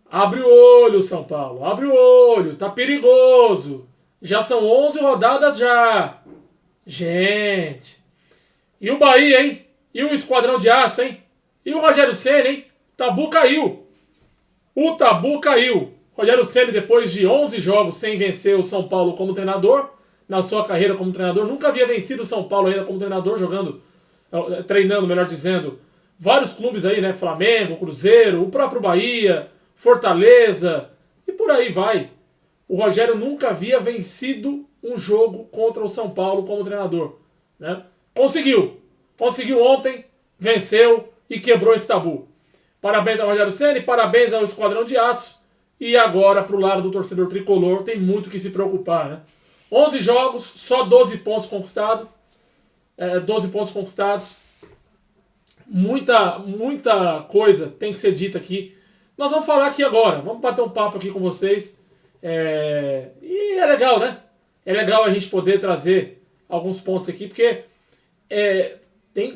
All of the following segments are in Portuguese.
Abre o olho, São Paulo. Abre o olho. Tá perigoso. Já são 11 rodadas já. Gente. E o Bahia, hein? E o Esquadrão de Aço, hein? E o Rogério Ceni, hein? Tabu caiu. O tabu caiu. Rogério Ceni, depois de 11 jogos sem vencer o São Paulo como treinador, na sua carreira como treinador, nunca havia vencido o São Paulo ainda como treinador, treinando, melhor dizendo, vários clubes aí, né? Flamengo, Cruzeiro, o próprio Bahia, Fortaleza e por aí vai. O Rogério nunca havia vencido um jogo contra o São Paulo como treinador, né? Conseguiu ontem, venceu e quebrou esse tabu. Parabéns ao Rogério Ceni, parabéns ao Esquadrão de Aço. E agora, pro lado do torcedor tricolor, tem muito que se preocupar, né? 11 jogos, só 12 pontos conquistados. 12 pontos conquistados. Muita coisa tem que ser dita aqui. Nós vamos falar aqui agora. Vamos bater um papo aqui com vocês. E é legal, né? É legal a gente poder trazer alguns pontos aqui, porque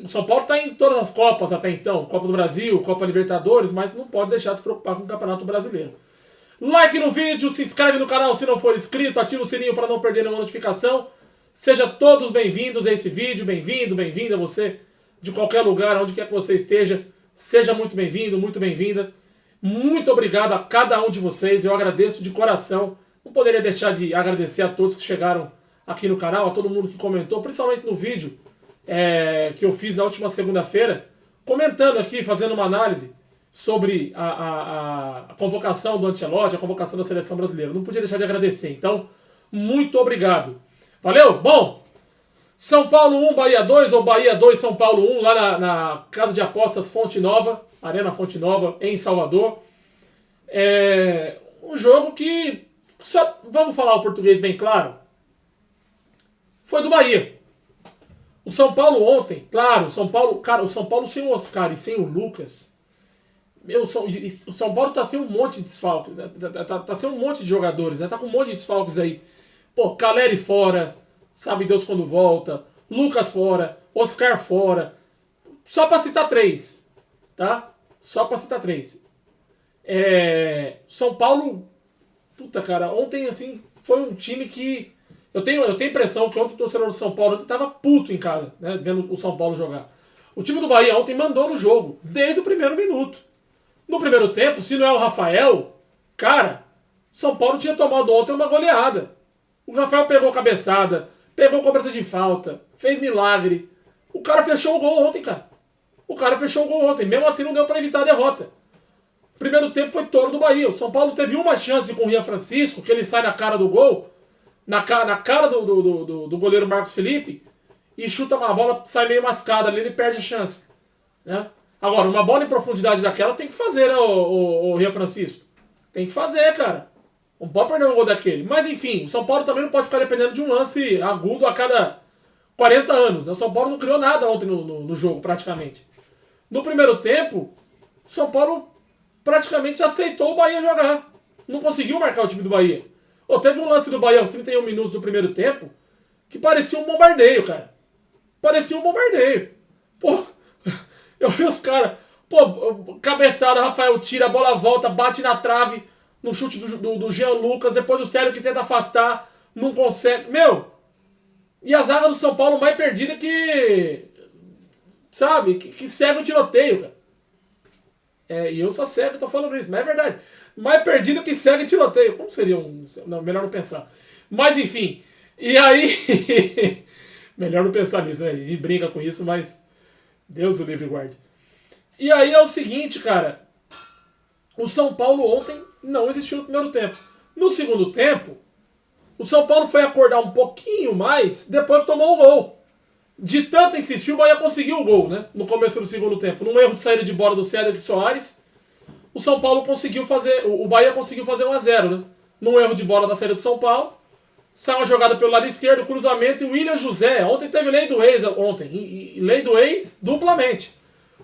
o São Paulo está em todas as Copas até então. Copa do Brasil, Copa Libertadores, mas não pode deixar de se preocupar com o Campeonato Brasileiro. Like no vídeo, se inscreve no canal se não for inscrito, ativa o sininho para não perder nenhuma notificação. Seja todos bem-vindos a esse vídeo, bem-vinda você de qualquer lugar, onde quer que você esteja. Seja muito bem-vindo, muito bem-vinda. Muito obrigado a cada um de vocês, eu agradeço de coração. Não poderia deixar de agradecer a todos que chegaram aqui no canal, a todo mundo que comentou, principalmente no vídeo que eu fiz na última segunda-feira, comentando aqui, fazendo uma análise sobre a convocação do Ancelotti, a convocação da seleção brasileira. Não podia deixar de agradecer. Então, muito obrigado. Valeu? Bom, São Paulo 1, Bahia 2, ou Bahia 2, São Paulo 1, lá na Casa de Apostas Fonte Nova, Arena Fonte Nova, em Salvador. Um jogo que, vamos falar o português bem claro, foi do Bahia. O São Paulo ontem, claro, o São Paulo sem o Oscar e sem o Lucas, o São Paulo tá sem um monte de desfalques, né? Tá sem um monte de jogadores, né? Tá com um monte de desfalques aí. Pô, Caleri fora, sabe Deus quando volta, Lucas fora, Oscar fora. Só pra citar 3, tá? Só pra citar 3. São Paulo, puta cara, ontem assim, foi um time que eu tenho a impressão que ontem o torcedor do São Paulo tava puto em casa, né? Vendo o São Paulo jogar. O time do Bahia ontem mandou no jogo, desde o primeiro minuto. No primeiro tempo, se não é o Rafael, cara, São Paulo tinha tomado ontem uma goleada. O Rafael pegou cabeçada, pegou cobrança de falta, fez milagre. O cara fechou o gol ontem, cara. Mesmo assim não deu pra evitar a derrota. O primeiro tempo foi touro do Bahia. O São Paulo teve uma chance com o Rian Francisco, que ele sai na cara do gol, na cara do goleiro Marcos Felipe, e chuta uma bola, sai meio mascada ali, ele perde a chance, né? Agora, uma bola em profundidade daquela tem que fazer, né, o Rian Francisco? Tem que fazer, cara. Não pode perder um gol daquele. Mas, enfim, o São Paulo também não pode ficar dependendo de um lance agudo a cada 40 anos. O São Paulo não criou nada ontem no jogo, praticamente. No primeiro tempo, o São Paulo praticamente aceitou o Bahia jogar. Não conseguiu marcar o time do Bahia. Teve um lance do Bahia aos 31 minutos do primeiro tempo que parecia um bombardeio, cara. Parecia um bombardeio. Pô, eu vi os caras, cabeçada, Rafael tira, a bola volta, bate na trave, no chute do Jean Lucas, depois o Célio que tenta afastar, não consegue. E a zaga do São Paulo mais perdida que, sabe, que cega o tiroteio, cara. E eu sou cego, tô falando isso, mas é verdade. Mais perdido que cega e tiroteio. Como seria Não, melhor não pensar. Mas enfim, e aí... melhor não pensar nisso, né? A gente brinca com isso, mas... Deus o livre guarde. E aí é o seguinte, cara. O São Paulo ontem não existiu no primeiro tempo. No segundo tempo, o São Paulo foi acordar um pouquinho mais depois que tomou o gol. De tanto insistir, o Bahia conseguiu o gol, né? No começo do segundo tempo. Num erro de saída de bola do Cédric Soares, o São Paulo conseguiu fazer... O Bahia conseguiu fazer 1-0, né? Num erro de bola da saída do São Paulo. Sai uma jogada pelo lado esquerdo, cruzamento, e o William José, ontem teve lei do ex, e lei do ex duplamente.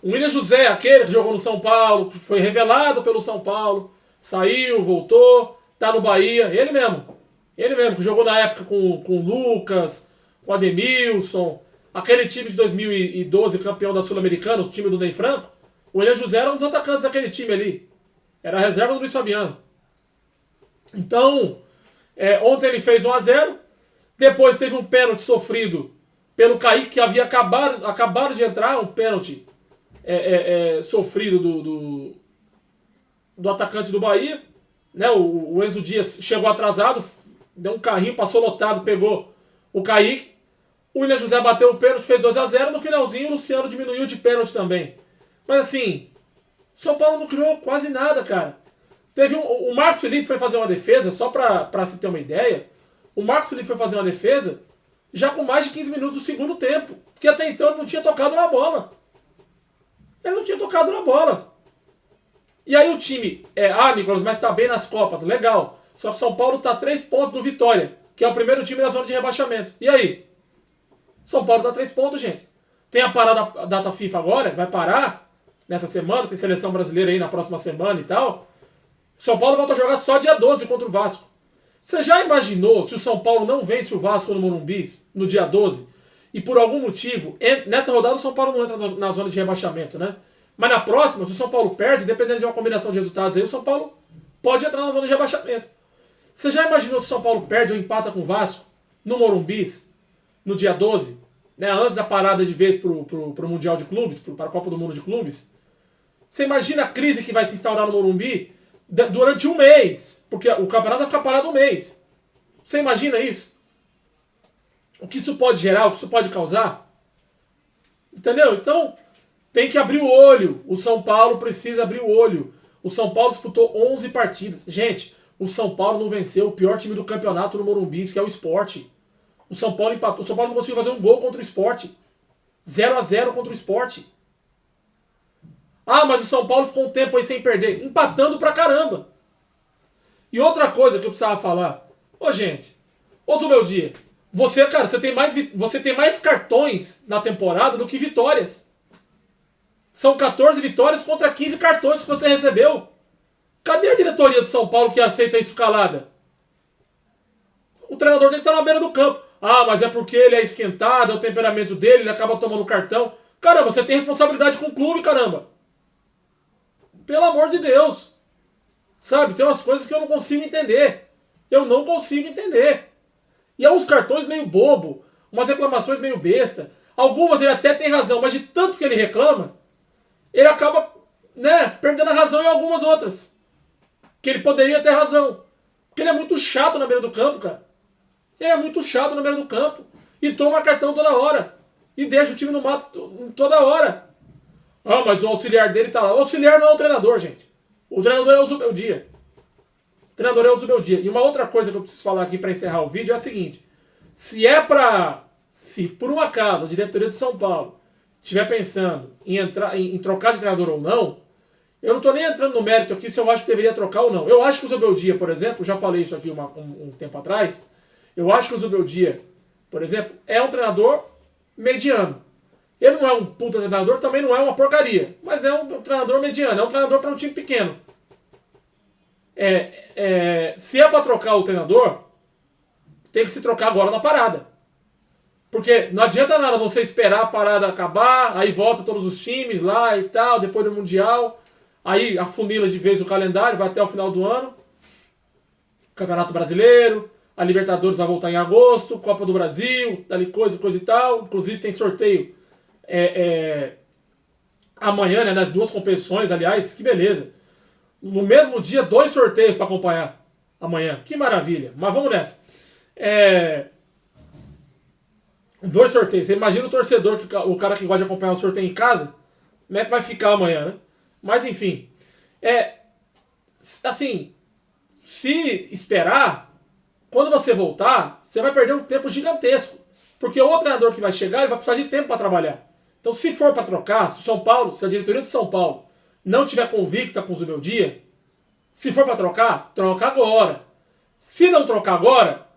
O William José, aquele que jogou no São Paulo, que foi revelado pelo São Paulo, saiu, voltou, tá no Bahia, ele mesmo, que jogou na época com o Lucas, com o Ademilson, aquele time de 2012, campeão da Sul-Americana, o time do Ney Franco, o William José era um dos atacantes daquele time ali. Era a reserva do Luiz Fabiano. Então, ontem ele fez 1-0. Depois teve um pênalti sofrido pelo Kaique, que havia acabado de entrar. Um pênalti sofrido do atacante do Bahia. Né? O Enzo Dias chegou atrasado, deu um carrinho, passou lotado, pegou o Kaique. O William José bateu o pênalti, fez 2-0. No finalzinho, o Luciano diminuiu de pênalti também. Mas assim, São Paulo não criou quase nada, cara. O Marcos Felipe foi fazer uma defesa, só pra se ter uma ideia. O Marcos Felipe foi fazer uma defesa já com mais de 15 minutos do segundo tempo. Porque até então ele não tinha tocado na bola. Ele não tinha tocado na bola. E aí o time, Nicolas, mas tá bem nas Copas, legal. Só que o São Paulo tá a 3 pontos do Vitória, que é o primeiro time da zona de rebaixamento. E aí? São Paulo tá a 3 pontos, gente. Tem a parada da data FIFA agora, vai parar nessa semana, tem seleção brasileira aí na próxima semana e tal. São Paulo volta a jogar só dia 12 contra o Vasco. Você já imaginou se o São Paulo não vence o Vasco no Morumbi no dia 12 e por algum motivo, nessa rodada o São Paulo não entra na zona de rebaixamento, né? Mas na próxima, se o São Paulo perde, dependendo de uma combinação de resultados aí, o São Paulo pode entrar na zona de rebaixamento. Você já imaginou se o São Paulo perde ou empata com o Vasco no Morumbi no dia 12, né, antes da parada de vez pro Mundial de Clubes, para a Copa do Mundo de Clubes? Você imagina a crise que vai se instaurar no Morumbi durante um mês, porque o campeonato vai ficar parado um mês. Você imagina isso? O que isso pode gerar, o que isso pode causar? Entendeu? Então, tem que abrir o olho. O São Paulo precisa abrir o olho. O São Paulo disputou 11 partidas. Gente, o São Paulo não venceu o pior time do campeonato no Morumbi, que é o Sport. O São Paulo empatou. O São Paulo não conseguiu fazer um gol contra o Sport. 0-0 contra o Sport. Ah, mas o São Paulo ficou um tempo aí sem perder. Empatando pra caramba. E outra coisa que eu precisava falar. Ô, gente. Ô, Zubeldia. Você, cara, você tem mais cartões na temporada do que vitórias. São 14 vitórias contra 15 cartões que você recebeu. Cadê a diretoria do São Paulo que aceita isso calada? O treinador tem que estar na beira do campo. Ah, mas é porque ele é esquentado, é o temperamento dele, ele acaba tomando cartão. Caramba, você tem responsabilidade com o clube, caramba. Pelo amor de Deus. Sabe, tem umas coisas que eu não consigo entender. Eu não consigo entender. E é uns cartões meio bobo, umas reclamações meio besta. Algumas ele até tem razão, mas de tanto que ele reclama, ele acaba, né, perdendo a razão em algumas outras. Que ele poderia ter razão. Porque ele é muito chato na beira do campo, cara. Ele é muito chato na beira do campo. E toma cartão toda hora. E deixa o time no mato toda hora. Ah, mas o auxiliar dele tá lá. O auxiliar não é o treinador, gente. O treinador é o Zubeldia. O treinador é o Zubeldia. E uma outra coisa que eu preciso falar aqui para encerrar o vídeo é a seguinte. Se por um acaso a diretoria de São Paulo estiver pensando em trocar de treinador ou não, eu não estou nem entrando no mérito aqui se eu acho que deveria trocar ou não. Eu acho que o Zubeldia, por exemplo, já falei isso aqui um tempo atrás, eu acho que o Zubeldia, por exemplo, é um treinador mediano. Ele não é um puta treinador, também não é uma porcaria, mas é um treinador mediano, é um treinador para um time pequeno. Se é para trocar o treinador, tem que se trocar agora na parada. Porque não adianta nada você esperar a parada acabar, aí volta todos os times lá e tal, depois do Mundial, aí afunila de vez o calendário, vai até o final do ano. Campeonato Brasileiro, a Libertadores vai voltar em agosto, Copa do Brasil, dali coisa e tal. Inclusive tem sorteio amanhã, né, nas duas competições, aliás, que beleza. No mesmo dia, 2 sorteios para acompanhar amanhã. Que maravilha. Mas vamos nessa. 2 sorteios. Você imagina o torcedor, o cara que gosta de acompanhar o sorteio em casa, como é que vai ficar amanhã, né? Mas enfim. Assim, se esperar, quando você voltar, você vai perder um tempo gigantesco. Porque o treinador que vai chegar, ele vai precisar de tempo para trabalhar. Então, se for para trocar, se a diretoria de São Paulo não tiver convicta com o Zubeldia, se for para trocar, troca agora. Se não trocar agora,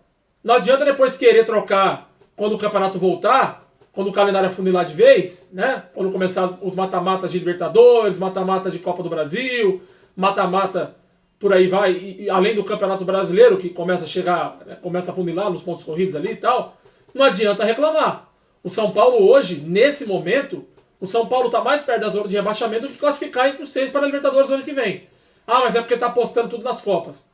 não adianta depois querer trocar quando o campeonato voltar, quando o calendário afunilar de vez, né? Quando começar os mata-matas de Libertadores, mata-mata de Copa do Brasil, mata-mata por aí vai, e além do Campeonato Brasileiro, que começa a chegar, começa a afunilar nos pontos corridos ali e tal, não adianta reclamar. O São Paulo hoje, nesse momento, o São Paulo está mais perto da zona de rebaixamento do que classificar entre os 6 para a Libertadores no ano que vem. Ah, mas é porque tá apostando tudo nas Copas.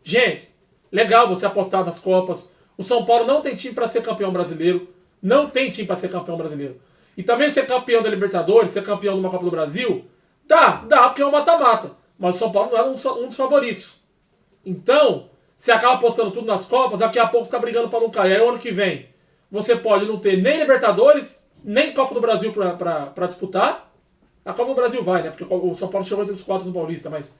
Gente, legal você apostar nas Copas. O São Paulo não tem time para ser campeão brasileiro. Não tem time para ser campeão brasileiro. E também ser campeão da Libertadores, ser campeão de uma Copa do Brasil, dá porque é um mata-mata. Mas o São Paulo não era um dos favoritos. Então, você acaba apostando tudo nas Copas, daqui a pouco você tá brigando para não cair. Aí o ano que vem, você pode não ter nem Libertadores, nem Copa do Brasil para disputar. A Copa do Brasil vai, né? Porque o São Paulo chegou entre os 4 do Paulista, mas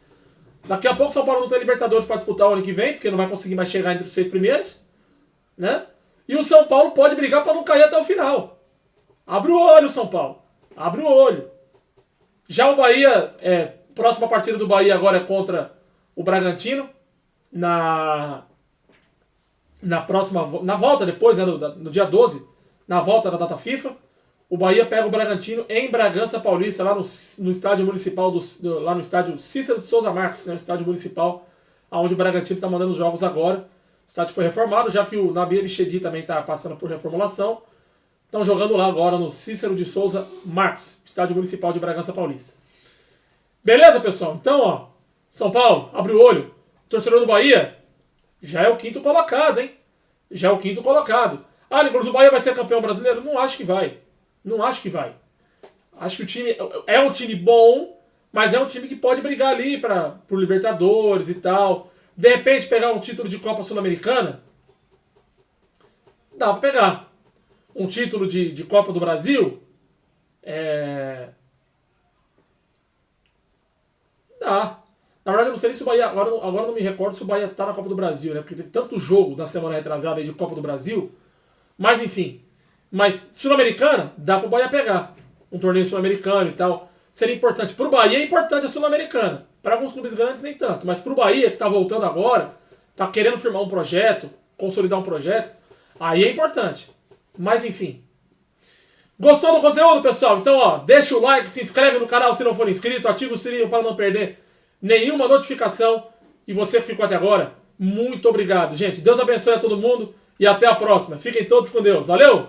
daqui a pouco o São Paulo não tem Libertadores para disputar o ano que vem, porque não vai conseguir mais chegar entre os 6 primeiros, né? E o São Paulo pode brigar para não cair até o final. Abre o olho, São Paulo. Abre o olho. Já o Bahia, próxima partida do Bahia agora é contra o Bragantino. Na volta depois, né, no dia 12, na volta da data FIFA, o Bahia pega o Bragantino em Bragança Paulista, lá no estádio municipal, lá no estádio Cícero de Souza Marques, né, o estádio municipal, onde o Bragantino está mandando os jogos agora. O estádio foi reformado, já que o Nabi Bichedi também está passando por reformulação. Estão jogando lá agora no Cícero de Souza Marques, estádio municipal de Bragança Paulista. Beleza, pessoal? Então, ó, São Paulo, abre o olho. Torcedor do Bahia, já é o 5º colocado, hein? Já é o 5º colocado. Ah, Nicolas, o Bahia vai ser campeão brasileiro? Não acho que vai. Não acho que vai. Acho que o time é um time bom, mas é um time que pode brigar ali por Libertadores e tal. De repente pegar um título de Copa Sul-Americana, dá pra pegar. Um título de Copa do Brasil, dá. Na verdade, eu não sei nem se o Bahia, agora não me recordo se o Bahia tá na Copa do Brasil, né? Porque teve tanto jogo na semana retrasada aí de Copa do Brasil. Mas enfim. Mas Sul-Americana, dá pro Bahia pegar. Um torneio sul-americano e tal. Seria importante. Pro Bahia é importante a Sul-Americana. Para alguns clubes grandes nem tanto. Mas pro Bahia, que tá voltando agora, tá querendo firmar um projeto, consolidar um projeto, aí é importante. Mas enfim. Gostou do conteúdo, pessoal? Então, ó, deixa o like, se inscreve no canal se não for inscrito, ativa o sininho para não perder nenhuma notificação. E você que ficou até agora, muito obrigado, gente. Deus abençoe a todo mundo e até a próxima. Fiquem todos com Deus. Valeu!